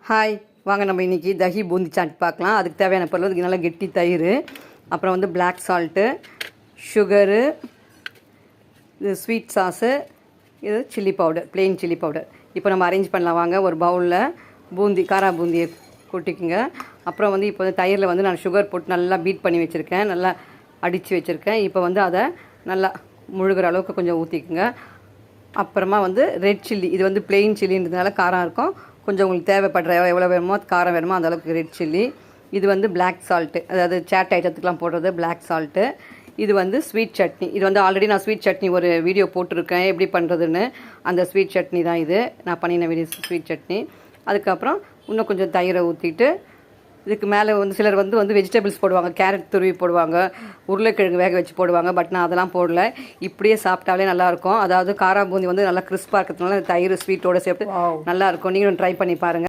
Hi, வாங்க நம்ம இன்றைக்கி தஹி பூந்தி சாட் பார்க்கலாம். அதுக்கு தேவையான பொருள் அதுக்கு நல்லா கெட்டி தயிர், அப்புறம் வந்து பிளாக் சால்ட்டு, சுகரு, இது ஸ்வீட் சாஸு, இது chilli powder, plain chilli powder. இப்போ நம்ம அரேஞ்ச் பண்ணலாம் வாங்க. ஒரு பவுலில் பூந்தி, காரா பூந்தியை கொட்டிக்குங்க. அப்புறம் வந்து இப்போ வந்து தயிரில் வந்து நான் சுகர் போட்டு நல்லா பீட் பண்ணி வச்சுருக்கேன், நல்லா அடித்து வச்சுருக்கேன். இப்போ வந்து அதை நல்லா முழுகிற அளவுக்கு கொஞ்சம் ஊற்றிக்குங்க. அப்புறமா வந்து ரெட் சில்லி, இது வந்து ப்ளெயின் சில்லின்றதுனால காரம் இருக்கும். கொஞ்சம் உங்களுக்கு தேவைப்படுற எவ்வளோ வேணுமோ காரம் வேணுமோ அந்தளவுக்கு ரெட் சில்லி. இது வந்து பிளாக் சால்ட்டு, அதாவது சேட் ஐட்டத்துக்கெலாம் போடுறது பிளாக் சால்ட்டு. இது வந்து ஸ்வீட் சட்னி. இது வந்து ஆல்ரெடி நான் ஸ்வீட் சட்னி ஒரு வீடியோ போட்டிருக்கேன் எப்படி பண்ணுறதுன்னு. அந்த ஸ்வீட் சட்னி தான் இது, நான் பண்ணின வீடியோ ஸ்வீட் சட்னி. அதுக்கப்புறம் இன்னும் கொஞ்சம் தயிரை ஊற்றிட்டு, இதுக்கு மேலே வந்து சிலர் வந்து வெஜிடபிள்ஸ் போடுவாங்க, கேரட் துருவி போடுவாங்க, உருளைக்கிழங்கு வேக வச்சு போடுவாங்க. பட் நான் அதெல்லாம் போடல. இப்படியே சாப்பிட்டாலே நல்லாயிருக்கும். அதாவது காரா பூந்தி வந்து நல்லா கிறிஸ்பாக இருக்கிறதுனால தயிர் ஸ்வீட்டோடு சேர்த்து நல்லாயிருக்கும். நீங்களும் ட்ரை பண்ணி பாருங்கள்.